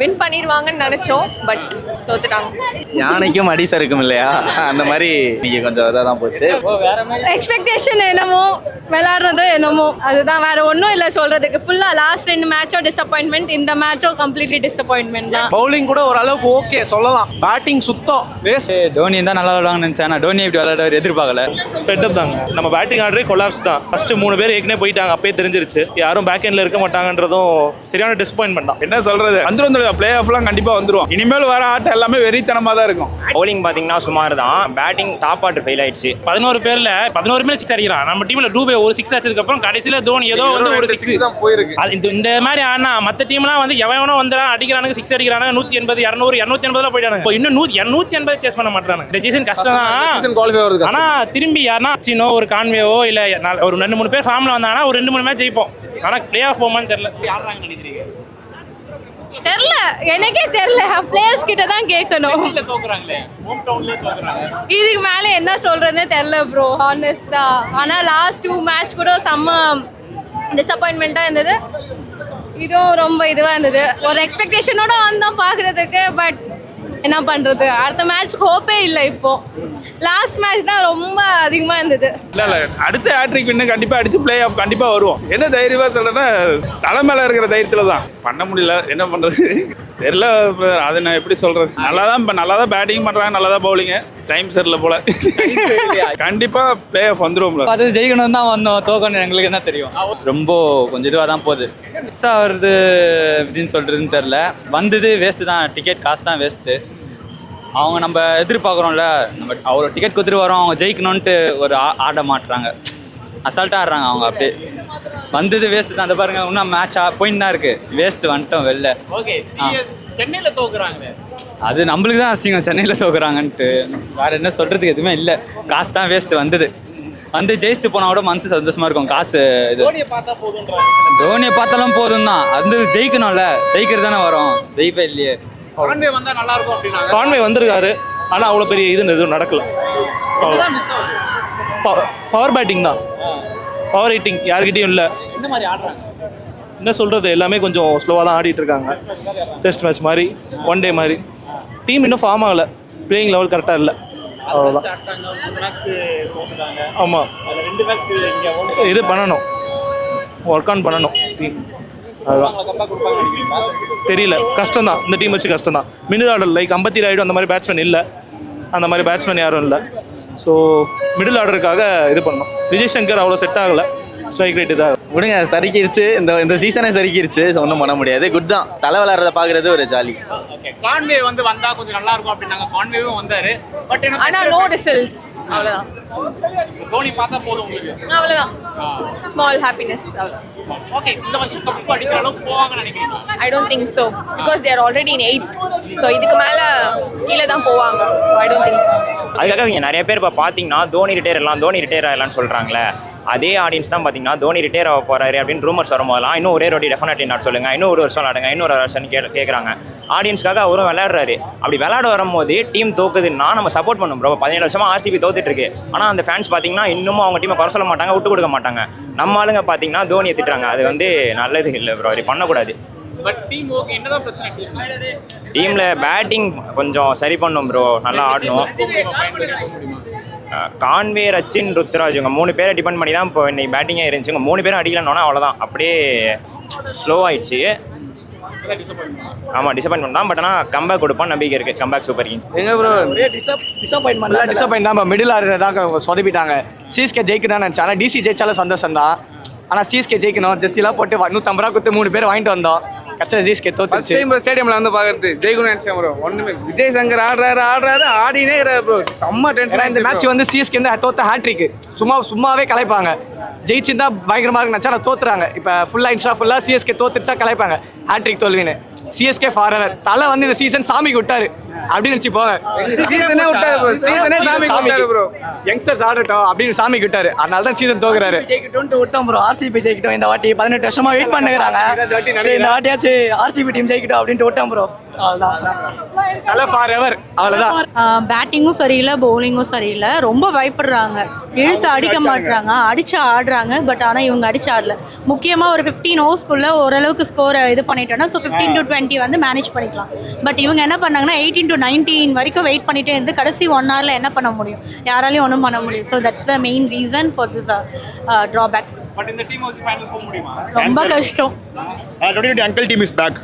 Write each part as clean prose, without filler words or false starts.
Win பண்ணிடுவாங்கன்னு நினைச்சோம், but தோத்துட்டாங்க. யானைக்கும் அடி சறுக்கும் இல்லையா, அந்த மாதிரி நீங்க கொஞ்சம் இதாக தான் போச்சு. எக்ஸ்பெக்டேஷன் என்னமோ விளையாடுறது என்னமோ அதுதான், வேற ஒன்றும் இல்லை சொல்றதுக்கு. ஃபுல்லா லாஸ்ட் 2 மேட்சும் டிசப்பாயின்மெண்ட், இந்த மேட்சும் கம்ப்ளீட்லி டிசப்பாயின்மெண்ட் தான். பவுலிங் கூட ஓரளவுக்கு ஓகே சொல்லலாம், பேட்டிங் சுத்தம் வேஸ்ட். தோனி தான் நல்லா விளாடுவாங்கன்னு நினைச்சேன், ஆனால் தோனி இப்படி விளையாடுவார் எதிர்பார்க்கல. பெட்டப் தாங்க. நம்ம பேட்டிங் ஆர்டரே கொலாப்ஸ் தான். ஃபர்ஸ்ட் 3 பேர் ஏற்கனவே போயிட்டாங்க, அப்பயே தெரிஞ்சிருச்சு யாரும் பேக் எண்ட்ல இருக்க மாட்டாங்கன்றதும் சரியான டிசப்பாயின்மெண்ட் தான். என்ன சொல்றது, வந்துடும் பிளே ஆஃப்லாம் கண்டிப்பா வந்துடும். இனிமேல் வர ஆட்டம் எல்லாமே வெறித்தனமா தான் இருக்கும். பவுலிங் பாத்தீங்கன்னா சுமார் தான், பேட்டிங் டாப் ஆர்டர் ஃபெயில் ஆயிடுச்சு. 11 பேர்ல 11 பேர் 6 அடிக்கிறான். நம்ம டீம்ல டூபே ஒரு 6 அடிச்சதுக்கு அப்புறம் கடைசியில தோனி ஏதோ வந்து ஒரு 6 தான் போயிருக்கு. அது இந்த மாதிரி ஆனா மத்த டீம்லாம் வந்து எவனோ வந்துறான் அடிக்கிறானுங்க, 6 அடிக்கிறானுங்க, 180 200 280 போயிட்டானுங்க. இப்போ இன்னும் 180 சேஸ் பண்ண மாட்டானுங்க. இந்த சீசன் கஷ்டம் தான். ஆனா திரும்பி யாருன்னா சின்னோ ஒரு கான்வேவோ இல்ல ஒரு 2-3 பேர் ஃபார்ம்ல வந்தாங்கன்னா ஒரு 2-3 மேட்ச் ஜெயிப்போம். ஆனா பிளே ஆஃப் போமான்னு தெரியல. தெரியல, எனக்கே தெரியல. பிளேயர்ஸ் கிட்ட தான் கேட்கணும். இதுக்கு மேல என்ன சொல்றதுன்னு தெரியல ப்ரோ, ஹானஸ்டா. ஆனா லாஸ்ட் 2 மேட்ச் கூட செம்ம டிசப்பாயின்மெண்டா இருந்தது. இதுவும் ரொம்ப இதுவா இருந்தது. ஒரு எக்ஸ்பெக்டேஷனோட வந்தோம் பாக்குறதுக்கு, பட் என்ன பண்றது, அடுத்த மேட்ச் ஹோப்பே இல்லை. இப்போ லாஸ்ட் மேட்ச் தான் ரொம்ப அதிகமா இருந்தது. இல்ல அடுத்த ஹேட்ரிக் வின்னு கண்டிப்பா அடிச்சு பிளே ஆஃப் கண்டிப்பா வருவோம். என்ன தைரியமா சொல்றேன்னா, தலை மேல இருக்கிற தைரியத்துல தான் பண்ண முடியல. என்ன பண்றது தெரியல, அது நான் எப்படி சொல்றது. நல்லா தான் பேட்டிங் பண்றாங்க, நல்லா தான் பவுலிங், டைம் சரியில்லை போல. கண்டிப்பா பிளே ஆஃப் வந்துரும். அது ஜெயிக்கணும் தான் வந்தோம், தோக்கணும் எங்களுக்கு என்ன தெரியும். ரொம்ப கொஞ்சம் இதுவாக தான் போகுது. மிஸ் ஆகுறது அப்படின்னு சொல்றதுன்னு தெரில. வந்தது வேஸ்ட்டு தான், டிக்கெட் காசு தான் வேஸ்ட்டு. அவங்க நம்ம எதிர்பார்க்குறோம்ல, நம்ம அவ்வளோ டிக்கெட் கொடுத்துட்டு வரோம், அவங்க ஜெயிக்கணும்ன்ட்டு ஒரு ஆட மாட்டுறாங்க, அசால்ட்டாக ஆடுறாங்க அவங்க. அப்படியே வந்தது வேஸ்ட்டு தான். அந்த பாருங்க, இன்னும் மேட்ச் போயின்னு தான் இருக்குது, வேஸ்ட்டு வந்துட்டோம் வெளில. சென்னையில் தோக்குறாங்க, அது நம்மளுக்கு தான் அசிங்கம் சென்னையில் தோக்குறாங்கன்ட்டு. வேறு என்ன சொல்கிறதுக்கு எதுவுமே இல்லை. காசு தான் வேஸ்ட்டு. வந்து ஜெயிச்சுட்டு போனால் கூட மனசு சந்தோஷமாக இருக்கும். காசு இது தோனியை பார்த்தாலும் போதும் தான். அது ஜெயிக்கணும்ல, ஜெயிக்கிறது தானே வரும், ஜெயிப்பே இல்லையே. கான்வே வந்தா நல்லா இருக்கும் அப்படின்னா. கான்வே வந்திருக்காரு, ஆனால் அவ்வளோ பெரிய இது எதுவும் நடக்கல. பவர் பேட்டிங் தான், பவர் ஹிட்டிங் யார்கிட்டையும் இல்லை. இந்த மாதிரி ஆடுறாங்க, என்ன சொல்கிறது, எல்லாமே கொஞ்சம் ஸ்லோவாக தான் ஆடிட்டு இருக்காங்க. டெஸ்ட் மேட்ச் மாதிரி, ஒன் டே மாதிரி. டீம் இன்னும் ஃபார்ம் ஆகலை, பிளேயிங் லெவல் கரெக்டாக இல்லை, அவ்வளோதான். ஆமாம், இது பண்ணணும், ஒர்க் ஆன் பண்ணணும் டீம். அதுதான் தெரியல, கஷ்டம் தான். இந்த டீம் வச்சு கஷ்டம் தான். மிடில் ஆர்டர் லைக் அம்பத்தி ராயுடு அந்த மாதிரி பேட்ஸ்மேன் இல்லை, அந்த மாதிரி பேட்ஸ்மேன் யாரும் இல்லை. ஸோ மிடில் ஆர்டருக்காக இது பண்ணணும். விஜய் சங்கர் அவ்வளோ செட் ஆகலை, ஸ்ட்ரைக் ரேட் இதாக விடுங்க, சறுக்கிருச்சு. இந்த சீசனே சறுக்கிருச்சு, ஒன்றும் பண்ண முடியாது. குட் தான், தலை விளையாடுறத பார்க்குறது ஒரு ஜாலி. கான்வே வந்து வந்தா கொஞ்சம் நல்லா இருக்கும் அப்படின்னாங்க. கான்வேவும் வந்தாரு, பட் ஆனா நோ ரிசல்ட்ஸ், அவ்வளவுதான். தோனி பார்த்தா போதும் உங்களுக்கு, அவ்வளவுதான். ஸ்மால் ஹாப்பினஸ், அவ்வளவுதான். ஓகே. இந்த வருஷம் கப் அடிக்கிற அளவுக்கு போவாங்கன்னு நினைக்கிறீங்க? I don't think so because they are already in 8th, so இதுக்கு மேல கீழே தான் போவாங்க. So I don't think so. அதுக்காக இங்கே நிறைய பேர் இப்போ பார்த்தீங்கன்னா தோனி ரிட்டையர் ஆகலான்னு சொல்கிறாங்களே, அதே ஆடியன்ஸ் தான் பார்த்தீங்கன்னா தோனி ரிட்டையர் ஆக போகிறாரு அப்படின்னு ரூமர்ஸ் வரும்போதெல்லாம் இன்னும் ஒரே ரோடி டெஃபினெட்லி நாட் சொல்லுங்கள், இன்னும் ஒரு வருஷம் விளாடுங்க, இன்னொரு வருஷம் கேட்குறாங்க. ஆடியன்ஸ்க்காக அவரும் விளையாடுறாரு. அப்படி விளையாட வரும்போது டீம் தோக்குதுன்னா நம்ம சப்போர்ட் பண்ணும் ப்ரோ. 17 வருஷமாக ஆர்சிபி தோத்துட்டு இருக்கு, ஆனால் அந்த ஃபேன்ஸ் பார்த்தீங்கன்னா இன்னமும் அவங்க டீமை குறை சொல்ல மாட்டாங்க, விட்டு கொடுக்க மாட்டாங்க. நம்ம ஆளுங்க பார்த்தீங்கன்னா தோனியை திட்டுறாங்க, அது வந்து நல்லது இல்லை ப்ரோ, அப்படி பண்ணக்கூடாது. பட் டீம் ஓகே, என்னதான் பிரச்சனை டீமில் பேட்டிங் கொஞ்சம் சரி பண்ணும் ப்ரோ, நல்லா ஆடணும். கான்வே, ரச்சின், ருத்ராஜ் இவங்க 3 பேரை டிபெண்ட் பண்ணி தான் இப்போ இன்னைக்கு பேட்டிங்கே இருந்துச்சு. இவங்க 3 பேரும் அடிக்கலன்னா அவ்வளோதான், அப்படியே ஸ்லோ ஆயிடுச்சு. ஆமாம், டிசப்பாயின்மெண்ட் தான். பட் ஆனால் கம்பேக் கொடுப்பான்னு நம்பிக்கை இருக்குது. Comeback super Kings. எங்க ப்ரோ டிசப்பாயின்ட் தான். மிடில் ஆர்டர் தான் சொதப்பிட்டாங்க. சிஎஸ்கே ஜெயிக்கணும்னு நினச்சா, ஆனால் டிசி ஜெயிச்சாலும் சந்தோஷம் தான். ஆனால் சிஎஸ்கே ஜெயிக்கணும், ஜெர்சிலாம் போட்டு 150 ரூபா கொடுத்து 3 பேர் வாங்கிட்டு வந்தோம். கஷ்டம் சிஎஸ்கே தோத்துச்சு. ஸ்டேடியம்ல வந்து பார்க்கறது ஜெயிக்கணும்னு நினைச்சேன் ப்ரோ. ஒன்றுமே விஜய் சங்கர் ஆடுறாரு ஆடினே ப்ரோ, செம்ம டென்ஷன். இந்த மேட்ச் வந்து சிஎஸ்கே தோத்த ஹேட்ரிக், சும்மாவே கலைப்பாங்க. ஜெயிச்சுருந்தா பயங்கரமாக இருக்கு நினச்சா தோத்துறாங்க. இப்போ ஃபுல்லாக சிஎஸ்கே தோத்துச்சா கலைப்பாங்க ஹேட்ரிக் தோல்வின்னு. CSK forever. தலை வந்து இந்த சீசன் சாமிக்கு விட்டாரு, அப்படின்னு நினச்சி போங்க. சீசனே விட்டாரு ப்ரோ, சீசனே சாமி விட்டாரு ப்ரோ. யங்ஸ்டர்ஸ் ஆடட்டும் அப்படின்னு சாமி விட்டாரு, அதனால தான் சீசன் தோக்குறாரு. ஜெயிக்கட்டும் விட்டோம் ப்ரோ, ஆர்சிபி ஜெயிக்கட்டும் இந்த வாட்டி. 18 வருஷமா வெயிட் பண்ணுறாங்க, சரி இந்த வாட்டியாச்சு ஆர்சிபி டீம் ஜெயிக்கட்டும் அப்படின்ட்டு விட்டோம் ப்ரோ. தலை ஃபார் எவர், அவ்வளோதான். பேட்டிங்கும் சரியில்லை, பவுலிங்கும் சரியில்லை, ரொம்ப பயப்படுறாங்க, இழுத்து அடிக்க மாட்டுறாங்க, அடிச்சு ஆடுறாங்க. பட் ஆனால் இவங்க அடிச்சு ஆடல. முக்கியமாக ஒரு 15 ஓவர்ஸ்க்குள்ளே ஓரளவுக்கு ஸ்கோரை இது பண்ணிட்டோன்னா ஸோ 15 to 20 வந்து மேனேஜ் பண்ணிக்கலாம். பட் இவங்க என்ன பண்ணாங்கன்னா 18 to 19 வரைக்கும் வெயிட் பண்ணிட்டே இருந்து கடைசி 1 hourல என்ன பண்ண முடியும்? யாராலையும் ஒன்றும் பண்ண முடியும். So that's the main reason for this drawback. But இந்த டீம் வச்சு ஃபைனல் போக முடியுமா? ரொம்ப கஷ்டம். Uncle team is back.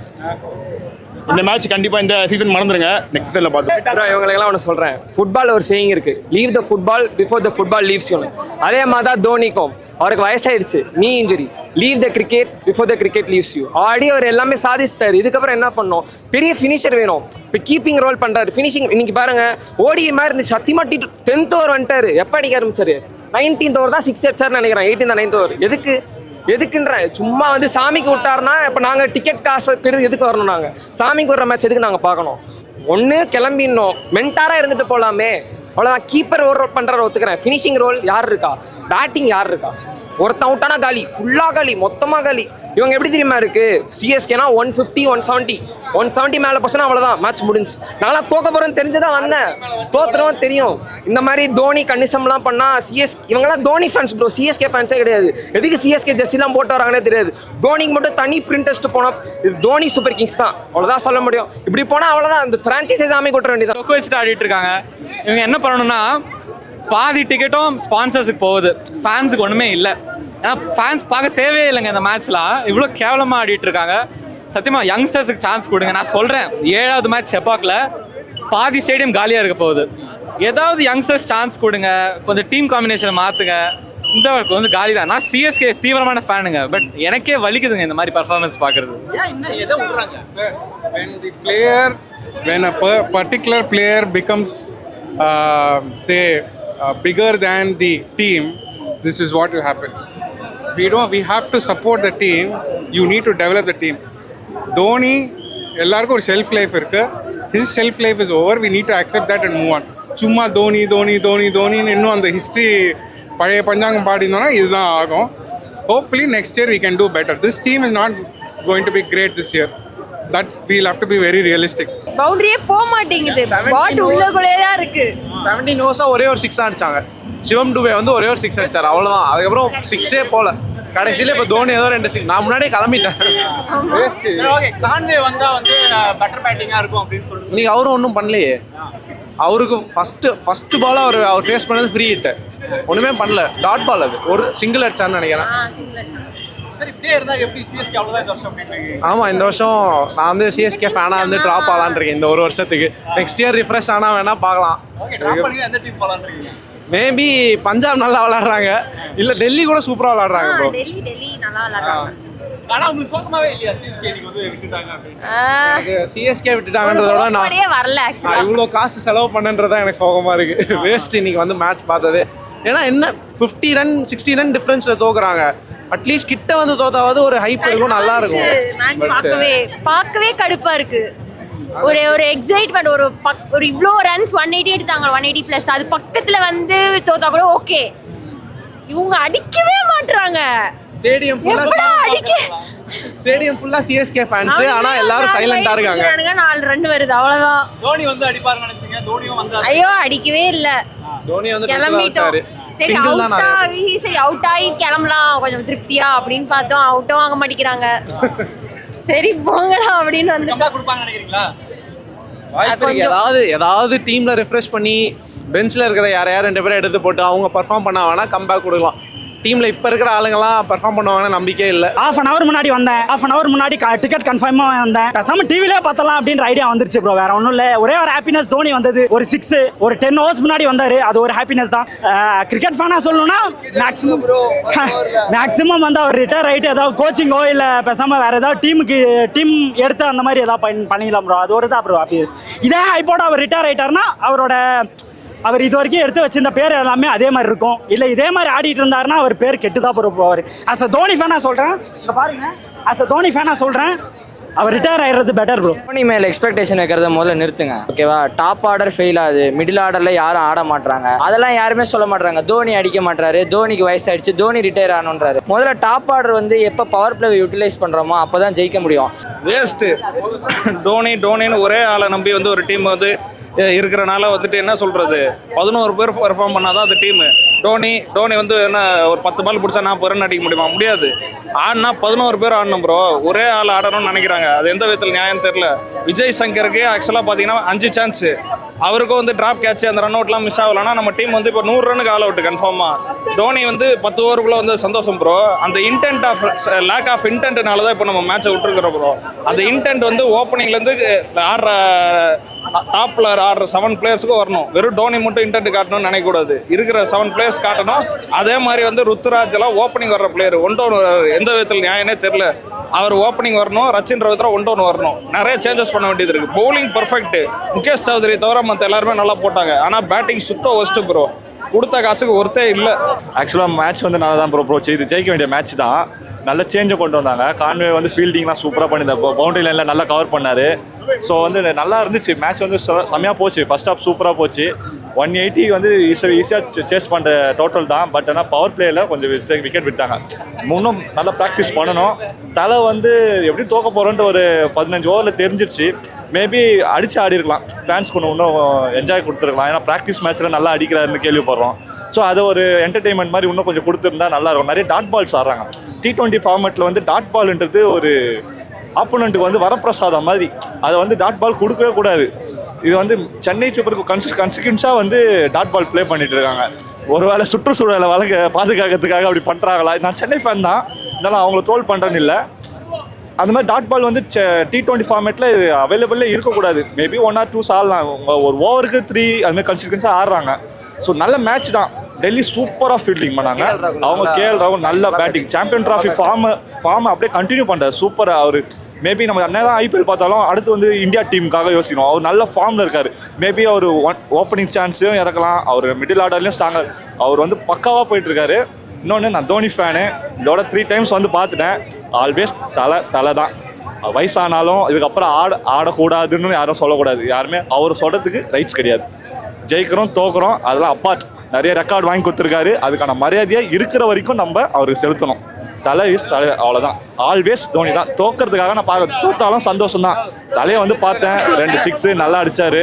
இந்த மேட்ச் கண்டிப்பாக இந்த சீசன் மறந்துடுங்க, நெக்ஸ்ட் சீசனில் பார்த்தோம். இவங்களுக்கெல்லாம் ஒன்று சொல்கிறேன், ஃபுட்பால் ஒரு சேயிங் இருக்குது, leave the football before the football leaves you. அதே மாதிரி தான் தோனிக்கும், அவருக்கு வயசாயிடுச்சு, knee injury, leave the cricket before the cricket leaves you. Already அவர் எல்லாமே சாதிச்சிட்டாரு, இதுக்கப்புறம் என்ன பண்ணோம்? பெரிய ஃபினிஷர் வேணும். இப்போ கீப்பிங் ரோல் பண்ணுறாரு, ஃபினிஷிங் இன்னைக்கு பாருங்க ஓடிஐ மாதிரி இருந்துச்சு, சத்தியமா 10th ஓவர் வந்துட்டாரு. எப்போ அடிக்க ஆரம்பிச்சாரு? 19th ஓவர் தான் 6 அடிச்சாருன்னு நினைக்கிறேன், 18th 9th ஓவர். எதுக்குன்ற சும்மா வந்து சாமிக்கு விட்டாருன்னா இப்போ நாங்கள் டிக்கெட் காசு எதுக்கு வரணும்? நாங்கள் சாமிக்கு விடுற மேட்ச் எதுக்கு நாங்கள் பார்க்கணும்? ஒன்று கிளம்பிடணும், மென்டாராக இருந்துட்டு போகலாமே, அவ்வளோதான். கீப்பர் ஓவர் பண்ணுறாரு ஒத்துக்கிறேன், ஃபினிஷிங் ரோல் யார் இருக்கா? பேட்டிங் யார் இருக்கா? ஒருத்தன் அவுட்டானா காலி, ஃபுல்லாக காலி, மொத்தமாக காலி. இவங்க எப்படி தெரியுமா இருக்கு? சிஎஸ்கேனா 150 170 மேலே போச்சுன்னா அவ்வளோதான், மேட்ச் முடிஞ்சு. நான்லாம் தோக்க போகிறேன்னு தெரிஞ்சுதான் வந்தேன், தோத்துறோம் தெரியும். இந்த மாதிரி தோனி கண்டிஷன்லாம் பண்ணால் இவங்கெல்லாம் தோனி ஃபேன்ஸ் ப்ரோ, சிஎஸ்கே ஃபேன்ஸே கிடையாது. எதுக்கு சிஎஸ்கே ஜெர்சிலாம் போட்டு வராங்கன்னே தெரியாது. தோனிக்கு மட்டும் தனி பிரிண்ட் டெஸ்ட் போனால் இது தோனி சூப்பர் கிங்ஸ் தான், அவ்வளோதான் சொல்ல முடியும். இப்படி போனால் அவ்வளோதான், இந்த ஃப்ரான்ச்சைஸே சாமி கொட்ட வேண்டியதான். தொக்கு வச்சுட்டு ஆடிட்டு இருக்காங்க. இவங்க என்ன பண்ணணும்னா பாதி டிக்கெட்டும் ஸ்பான்சர்ஸுக்கு போகுது, ஃபேன்ஸுக்கு ஒன்றுமே இல்லை. ஏன்னா ஃபேன்ஸ் பார்க்க தேவையே இல்லைங்க இந்த மேட்ச்லாம். இவ்வளோ கேவலமாக ஆடிட்டு இருக்காங்க. சத்தியமாக யங்ஸ்டர்ஸுக்கு சான்ஸ் கொடுங்க. நான் சொல்கிறேன், 7வது மேட்ச் செப்பாக்கில் பாதி ஸ்டேடியம் காலியாக இருக்க போகுது. ஏதாவது யங்ஸ்டர்ஸ் சான்ஸ் கொடுங்க, கொஞ்சம் டீம் காம்பினேஷனை மாற்றுங்க. இந்த ஒர்க் வந்து காலி தான். நான் சிஎஸ்கே தீவிரமான ஃபேனுங்க, பட் எனக்கே வலிக்குதுங்க இந்த மாதிரி பர்ஃபார்மன்ஸ் பார்க்குறது. When a particular player becomes bigger than the team, this is what will happen. We have to support the team. You need to develop the team. Dhoni ellarku or shelf life irukku. His shelf life is over. We need to accept that and move on. Chumma Dhoni innum and the history பழைய பஞ்சாங்கம் பாடினோம்னா இதுதான் ஆகும். Hopefully next year we can do better. This team is not going to be great this year. That we'll have to be very realistic. பவுண்டரியே போக மாட்டேங்குது, பாட் உள்ளக்குள்ளே தான் இருக்கு. 17 ஓவர்ஸா ஒரே ஒரு 6 அடிச்சாங்க. சிவம் டுபே வந்து ஒரே ஒரு 6 அடிச்சார், அவ்வளோதான். அதுக்கப்புறம் 6ஏ போல. கடைசியில் இப்போ தோனி ஏதோ 2 6. நான் முன்னாடியே கிளம்பிட்டேன். கான்வே வந்தா வந்து பெட்டர் பேட்டிங்காக இருக்கும் அப்படின்னு சொல்லிட்டு இன்னைக்கு அவரும் ஒன்றும் பண்ணலையே. அவருக்கு ஃபர்ஸ்ட் பால் அவர் ஃபேஸ் பண்ணது ஃப்ரீ ஹிட், ஒன்றுமே பண்ணல. டாட் பால், அது ஒரு சிங்கிள் அடிச்சான்னு நினைக்கிறேன். ஆமாம், இந்த வருஷம் நான் வந்து சிஎஸ்கே ஃபேனாக வந்து ட்ராப் ஆகலான் இருக்கேன் இந்த ஒரு வருஷத்துக்கு. நெக்ஸ்ட் இயர் ரிஃப்ரெஷ் ஆனால் வேணா பார்க்கலாம். மேபி பஞ்சாப் நல்லா விளாடுறாங்க, இல்லை டெல்லி கூட சூப்பராக விளாடுறாங்க ப்ரோ. டெல்லி நல்லா விளையாடுறாங்க. சிஎஸ்கே விட்டுட்டாங்கன்றதோட நான் இவ்வளோ காசு செலவு பண்ணன்றதான் எனக்கு சோகமாக இருக்கு. வேஸ்ட் இன்னைக்கு வந்து மேட்ச் பார்த்தது. ஏன்னா என்ன 50 ரன் 60 ரன் டிஃப்ரென்ஸில் தோக்குறாங்க. அட்லீஸ்ட் கிட்ட வந்து தோத்தாவது ஒரு ஹைப் இருக்கும், நல்லா இருக்கும். பார்க்கவே கடுப்பா இருக்கு. ஒரு எக்ஸைட்மெண்ட், ஒரு இவ்வளோ ரன்ஸ் 180 எடுத்தாங்க, 180 ப்ளஸ். அது பக்கத்துல வந்து தோத்தா கூட ஓகே, இவங்க அடிக்கவே மாட்றாங்க. ஸ்டேடியம் ஃபுல்லா சிஎஸ்கே ஃபேன்ஸ், ஆனா எல்லாரும் சைலண்டா இருக்காங்க. 4 ரன் வருது, அவ்வளவுதான். தோனி வந்து அடிப்பாருன்னு நினைச்சீங்க, தோனியும் வந்தாரு. ஐயோ அடிக்கவே இல்ல, தோனி வந்து கிளம்பிட்டோம். சரி அவுட் ஆகி கிளம்பலாம் கொஞ்சம் திருப்தியா அப்படின்னு பார்த்தோம். அவுட்டும் வாங்க மாட்டேங்கிறாங்க. சரி போங்கடா அப்படின்னு வந்து கொடுப்பாங்க நினைக்கிறீங்களா? ஏதாவது டீம்ல ரிஃப்ரெஷ் பண்ணி பெஞ்ச்ல இருக்கிற யாரையா 2 பேரை எடுத்து போட்டு அவங்க பர்ஃபார்ம் பண்ண வேணா கம்பேக் கொடுக்கலாம். டீம்ல இப்ப இருக்கிற ஆளுங்கெல்லாம் பெர்ஃபார்ம் பண்ணுவாங்கன்னு நம்பிக்கை இல்லை. ½ an hour முன்னாடி வந்தேன், ½ an hour முன்னாடி டிக்கெட் கன்ஃபார்மா வந்தேன். பேசாம டிவிலே பார்த்தலாம் அப்படின்ற ஐடியா வந்துருச்சு ப்ரோ. வேற ஒன்றும் இல்லை, ஒரே ஒரு ஹாப்பினஸ். தோனி வந்தது ஒரு 6 ஒரு 10 hours முன்னாடி வந்தாரு, அது ஒரு ஹாப்பினஸ் தான். கிரிக்கெட் ஃபேனா சொல்லணும்னா மேக்ஸிமம் வந்து அவர் ரிட்டையர் ஆகிட்டு ஏதாவது கோச்சிங்கோ இல்லை பேசாம வேற ஏதாவது டீம் எடுத்து அந்த மாதிரி ஏதாவது பண்ணிக்கலாம் ப்ரோ. அது ஒரு தான் ப்ரோ. அப்படி இதே ஹைப்போட அவர் ரிட்டையர் ஆகிட்டாருன்னா அவர் இது வரைக்கும் எடுத்து வச்சிருந்த பேர் எல்லாமே அதே மாதிரி இருக்கும். இல்லை இதே மாதிரி ஆடிட்டு இருந்தாருன்னா அவர் பேர் கெட்டு தான் போவார். ஆஸ் அ தோனி ஃபேனாக சொல்கிறேன், இங்கே பாருங்க, ஆஸ் அ தோனி ஃபேனாக சொல்கிறேன், அவர் ரிட்டையர் ஆயிடுறது பெட்டர் ப்ரோ. தோனி மேலே எக்ஸ்பெக்டேஷன் வைக்கிறத முதல்ல நிறுத்துங்க, ஓகேவா? டாப் ஆர்டர் ஃபெயில் ஆகுது, மிடில் ஆர்டரில் யாரும் ஆட மாட்டாங்க, அதெல்லாம் யாருமே சொல்ல மாட்டாங்க. தோனி அடிக்க மாட்டாரு, தோனிக்கு வயசாயிடுச்சு, தோனி ரிட்டையர் ஆகணுன்றாரு. முதல்ல டாப் ஆர்டர் வந்து எப்போ பவர் பிளேவை யூட்டிலைஸ் பண்ணுறோமோ அப்போ தான் ஜெயிக்க முடியும். வேஸ்ட்டு. டோனின்னு ஒரே ஆளை நம்பி வந்து ஒரு டீம் வந்து இருக்கிறனால வந்துட்டு என்ன சொல்கிறது, 11 பேர் பெர்ஃபார்ம் பண்ணாதான் அந்த டீமு. டோனி வந்து என்ன ஒரு 10 பால் பிடிச்சா 40 ரன் அடிக்க முடியுமா? முடியாது. ஆடினா 11 பேர் ஆடணும் ப்ரோ. ஒரே ஆள் ஆடணும்னு நினைக்கிறாங்க, அது எந்த விதத்தில் நியாயம் தெரில. விஜய் சங்கருக்கு ஆக்சுவலாக பார்த்தீங்கன்னா 5 சான்ஸு, அவருக்கும் வந்து டிராப் கேட்ச் அந்த ரன் அவுட்லாம் மிஸ் ஆகலன்னா நம்ம டீம் வந்து இப்போ 100 ரனுக்கு ஆல் அவுட் கன்ஃபார்மாக. டோனி வந்து 10 ஓவருக்குள்ளே வந்து சந்தோஷம் ப்ரோ. அந்த லேக் ஆஃப் இன்டென்ட்னால தான் இப்போ நம்ம மேட்சை விட்டுருக்குறோம் ப்ரோ. அந்த இன்டென்ட் வந்து ஓப்பனிங்லேருந்து ஆடுற டாப்பில் ஆடுற 7 பிளேயர்ஸுக்கும் வரணும். வெறும் டோனி மட்டும் இன்டென்ட் காட்டணும்னு நினைக்கக்கூடாது, இருக்கிற 7 பிளேயர்ஸ் காட்டணும். அதே மாதிரி வந்து ருத்துராஜ் எல்லாம் ஓப்பனிங் வர்ற பிளேயர் ஒன் எந்த விதத்தில் நியாயனே தெரில. அவர் ஓப்பனிங் வரணும், ரச்சின் ரவித்ரா 1 வரணும். நிறைய சேஞ்சஸ் பண்ண வேண்டியது இருக்குது. பவுலிங் பர்ஃபெக்ட், முகேஷ் சௌத்ரி தவிர மற்ற எல்லாருமே நல்லா போட்டாங்க. ஆனால் பேட்டிங் சுத்த ஒஸ்ட்டு ப்ரோ. கொடுத்த காசுக்கு ஒருத்தே இல்லை. ஆக்சுவலாக மேட்ச் வந்து நல்லா தான் ப்ரோ இது ஜெயிக்க வேண்டிய மேட்ச் தான். நல்ல சேஞ்சை கொண்டு வந்தாங்க. கான்வே வந்து ஃபீல்டிங்லாம் சூப்பராக பண்ணியிருந்தார், பவுண்டரி லைனில் நல்லா கவர் பண்ணார். ஸோ வந்து நல்லா இருந்துச்சு மேட்ச், வந்து செம்மையாக போச்சு. ஃபர்ஸ்ட் ஹாஃப் சூப்பராக போச்சு. 180 வந்து ஈஸியாக சேஸ் பண்ணுற டோட்டல் தான். பட் ஆனால் பவர் பிளேயில் கொஞ்சம் விக்கெட் விட்டாங்க. இன்னும் நல்லா ப்ராக்டிஸ் பண்ணணும். தலை வந்து எப்படி தோக்க போகிறோன்ட்டு ஒரு 15 ஓவரில் தெரிஞ்சிருச்சு. மேபி அடித்து ஆடி இருக்கலாம், ஃபேன்ஸ் கொஞ்சம் இன்னும் என்ஜாய் கொடுத்துருக்கலாம். ஏன்னா ப்ராக்டிஸ் மேட்ச்சில் நல்லா அடிக்கிறாருன்னு கேள்விப்படுறோம். ஸோ அதை ஒரு என்டர்டெயின்மெண்ட் மாதிரி இன்னும் கொஞ்சம் கொடுத்துருந்தா நல்லாயிருக்கும். நிறைய டாட் பால்ஸ் ஆடுறாங்க. T20 ஃபார்மேட்டில் வந்து டாட் பால்ன்றது ஒரு ஆப்போனண்ட்டுக்கு வந்து வரப்பிரசாதம் மாதிரி. அதை வந்து டாட் பால் கொடுக்கவே கூடாது. இது வந்து சென்னை சூப்பருக்கு கன்சிக்வன்ஸாக வந்து டாட் பால் ப்ளே பண்ணிட்டு இருக்காங்க. ஒருவேளை சுற்றுச்சூழலை பாதுகாக்கிறதுக்காக அப்படி பண்ணுறாங்களா? நான் சென்னை ஃபேன் தான், இருந்தாலும் அவங்கள ட்ரோல் பண்ணுறேன்னு இல்லை. அந்த மாதிரி டாட் பால் வந்து T20 ஃபார்மேட்டில் அவைலபிளே இருக்கக்கூடாது. மேபி 1 or 2 ஆடலாம். ஒரு ஓவருக்கு 3 அதுமாதிரி கன்சிக்வன்ஸாக ஆடுறாங்க. ஸோ நல்ல மேட்ச் தான். டெல்லி சூப்பராக ஃபீல்டிங் பண்ணாங்க. அவங்க KL ராகுல் நல்ல பேட்டிங், சாம்பியன் ட்ராஃபி ஃபார்ம் அப்படியே கண்டினியூ பண்ணுறாரு சூப்பராக. அவர் மேபி நம்ம என்ன தான் IPL பார்த்தாலும் அடுத்து வந்து இந்தியா டீமுக்காக யோசிக்கணும். அவர் நல்ல ஃபார்மில் இருக்கார். மேபி அவர் ஓப்பனிங் சான்ஸையும் இறக்கலாம், அவர் மிடில் ஆர்டர்லையும் ஸ்ட்ராங்கர். அவர் வந்து பக்காவாக போயிட்டுருக்காரு. இன்னொன்று, நான் தோனி ஃபேனு, இதோட 3 times வந்து பார்த்துட்டேன். ஆல்வேஸ் தலை தான். வயசானாலும் இதுக்கப்புறம் ஆடக்கூடாதுன்னு யாரும் சொல்லக்கூடாது. யாருமே அவர் சொல்கிறதுக்கு ரைட்ஸ் கிடையாது. ஜெயிக்கிறோம் தோக்குறோம் அதெல்லாம் அப்பார்ட். நிறைய ரெக்கார்ட் வாங்கி கொடுத்துருக்காரு. அதுக்கான மரியாதையை இருக்கிற வரைக்கும் நம்ம அவருக்கு செலுத்தணும். தலை அவ்வளோதான். ஆல்வேஸ் தோனி தான். தோக்கிறதுக்காக நான் தோத்தாலும் சந்தோஷம் தான். தலையை வந்து பார்த்தேன், 2 6 நல்லா அடித்தார்.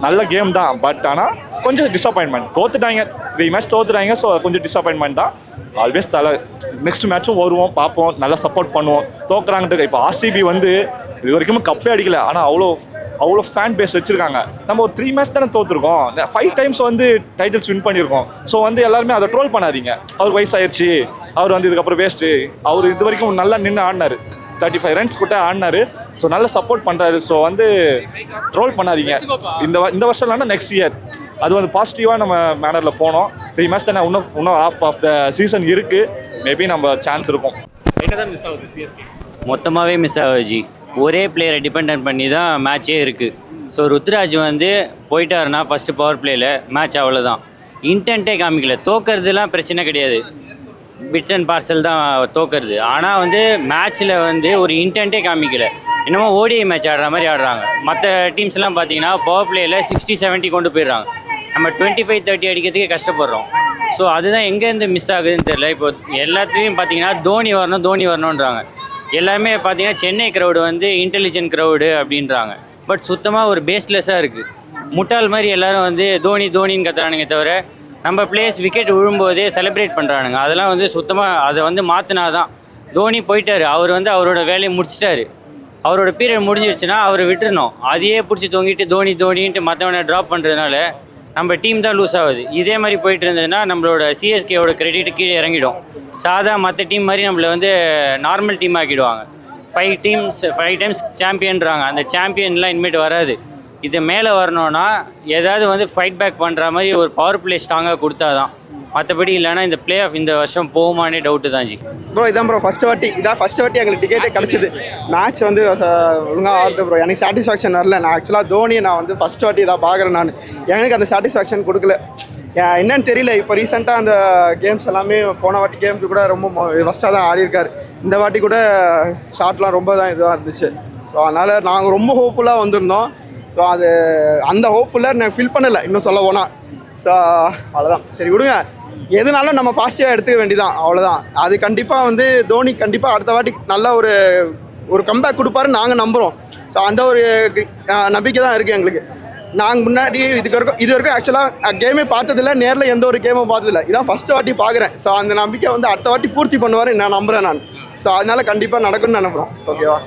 நல்ல கேம் தான். பட் ஆனால் கொஞ்சம் டிசப்பாயின்மெண்ட். தோத்துட்டாங்க, 3 மேட்ச் தோத்துட்டாங்க. ஸோ கொஞ்சம் டிசப்பாயின்மெண்ட் தான். ஆல்வேஸ் தலை. நெக்ஸ்ட் மேட்சும் வருவோம், பார்ப்போம், நல்லா சப்போர்ட் பண்ணுவோம். தோக்குறாங்கன்ட்டு இப்போ RCB வந்து இது வரைக்கும் கப்பே அடிக்கல, ஆனால் அவ்வளோ ஃபேன் பேஸ் வச்சுருக்காங்க. நம்ம ஒரு 3 மேட்ச் தானே தோற்றுருக்கோம், 5 times வந்து டைட்டில்ஸ் வின் பண்ணியிருக்கோம். ஸோ வந்து எல்லாருமே அதை ட்ரோல் பண்ணாதீங்க. அவர் வயசாயிருச்சு, அவர் வந்து இதுக்கப்புறம் வேஸ்ட்டு. அவர் இது வரைக்கும் நல்லா நின்று ஆடினார், 35 runs கிட்ட ஆடினார். ஸோ நல்லா சப்போர்ட் பண்ணுறாரு. ஸோ வந்து ட்ரோல் பண்ணாதீங்க. இந்த வருஷம் இல்லைன்னா நெக்ஸ்ட் இயர் அது வந்து பாசிட்டிவாக நம்ம மேனரில் போனோம். 3 மேட்ச் தானே, இன்னும் ஆஃப் த சீசன் இருக்குது. மேபி நம்ம சான்ஸ் இருக்கும். என்னதான் மிஸ் ஆகுது CSK? மொத்தமாகவே மிஸ் ஆகுது. ஒரே பிளேயரை டிபெண்ட் பண்ணி தான் மேட்சே இருக்குது. ஸோ ருத்ராஜ் வந்து போயிட்டாருன்னா ஃபஸ்ட்டு பவர் பிளேயில் மேட்ச் அவ்வளோதான். இன்டென்ட்டே காமிக்கல. தோக்கிறதுலாம் பிரச்சனை கிடையாது, பிட்ஸ் அண்ட் பார்சல் தான் தோக்கிறது. ஆனால் வந்து மேட்ச்சில் வந்து ஒரு இன்டென்ட்டே காமிக்கல. என்னமோ ODI மேட்ச் ஆடுற மாதிரி ஆடுறாங்க. மற்ற டீம்ஸ்லாம் பார்த்தீங்கன்னா பவர் பிளேயில் 60-70 கொண்டு போயிடுறாங்க. நம்ம 25-30 அடிக்கிறதுக்கே கஷ்டப்படுறோம். ஸோ அதுதான் எங்கேருந்து மிஸ் ஆகுதுன்னு தெரியல. இப்போ எல்லாத்துலேயும் பார்த்தீங்கன்னா தோனி வரணுன்றாங்க. எல்லாமே பார்த்தீங்கன்னா சென்னை க்ரௌடு வந்து இன்டெலிஜென்ட் க்ரௌடு அப்படின்றாங்க. பட் சுத்தமாக ஒரு பேஸ்லெஸ்ஸாக இருக்குது. முட்டாள் மாதிரி எல்லோரும் வந்து தோனின்னு கத்துறானுங்க தவிர நம்ம பிளேயர்ஸ் விக்கெட் விழும்போதே செலிப்ரேட் பண்ணுறானுங்க. அதெல்லாம் வந்து சுத்தமாக அதை வந்து மாற்றினா தான். தோனி போயிட்டார், அவர் வந்து அவரோட வேலையை முடிச்சிட்டாரு. அவரோட பீரியட் முடிஞ்சிருச்சுன்னா அவரை விட்டுருணும். அதையே பிடிச்சி தொங்கிட்டு தோனின்ட்டு மற்றவனை ட்ராப் பண்ணுறதுனால நம்ம டீம் தான் லூஸ் ஆகுது. இதே மாதிரி போயிட்டு இருந்ததுன்னா நம்மளோட CSKவோட கிரெடிட் கீழே இறங்கிடும். மற்ற டீம் மாதிரி நம்மளை வந்து நார்மல் டீம் ஆக்கிடுவாங்க. 5 times சாம்பியன்றாங்க. அந்த சாம்பியன்லாம் இனிமேட்டு வராது. இது மேலே வரணும்னா ஏதாவது வந்து ஃபைட் பேக் பண்ணுற மாதிரி ஒரு பவர் பிளே ஸ்ட்ராங்காக கொடுத்தா தான். மற்றபடி இல்லைனா இந்த பிளே ஆஃப் இந்த வருஷம் போகுமானே டவுட்டு தான் ஜி. ப்ரோ இதான் ப்ரோ ஃபஸ்ட்டு வாட்டி எங்களுக்கு டிக்கெட்டே கிடச்சிது. மேட்ச் வந்து ஒழுங்காக ஆடுது ப்ரோ. எனக்கு சாட்டிஸ்ஃபேக்ஷன் வரல. நான் ஆக்சுவலாக தோனியை நான் வந்து ஃபஸ்ட் வாட்டி இதாக பார்க்குறேன். எனக்கு அந்த சாட்டிஸ்ஃபேக்ஷன் கொடுக்கல. என்னன்னு தெரியல. இப்போ ரீசெண்டாக அந்த கேம்ஸ் எல்லாமே போன வாட்டி கேம்ஸு கூட ரொம்ப ஃபஸ்ட்டாக தான் ஆடிருக்காரு. இந்த வாட்டி கூட ஷாட்லாம் ரொம்ப தான் இதுவாக இருந்துச்சு. ஸோ அதனால் நாங்கள் ரொம்ப ஹோப்ஃபுல்லாக வந்திருந்தோம். ஸோ அது அந்த ஹோப்ஃபுல்லாக நான் ஃபில் பண்ணலை இன்னும் சொல்ல போனால். ஸோ அவ்வளோதான். சரி விடுங்க, எதுனாலும் நம்ம பாசிட்டிவாக எடுத்துக்க வேண்டியதான், அவ்வளோதான். அது கண்டிப்பாக வந்து தோனி கண்டிப்பாக அடுத்த வாட்டி நல்ல ஒரு கம்பேக் கொடுப்பாருன்னு நாங்கள் நம்புகிறோம். ஸோ அந்த ஒரு நம்பிக்கை தான் இருக்குது எங்களுக்கு. நாங்கள் முன்னாடி இது வரைக்கும் ஆக்சுவலாக கேமே பார்த்ததில்ல, நேரில் எந்த ஒரு கேமும் பார்த்ததில்ல, இதான் ஃபஸ்ட்டு வாட்டி பார்க்குறேன். ஸோ அந்த நம்பிக்கை வந்து அடுத்த வாட்டி பூர்த்தி பண்ணுவார் நான் நம்புகிறேன் நான். ஸோ அதனால் கண்டிப்பாக நடக்கும்னு நினைக்கிறோம். ஓகேவா?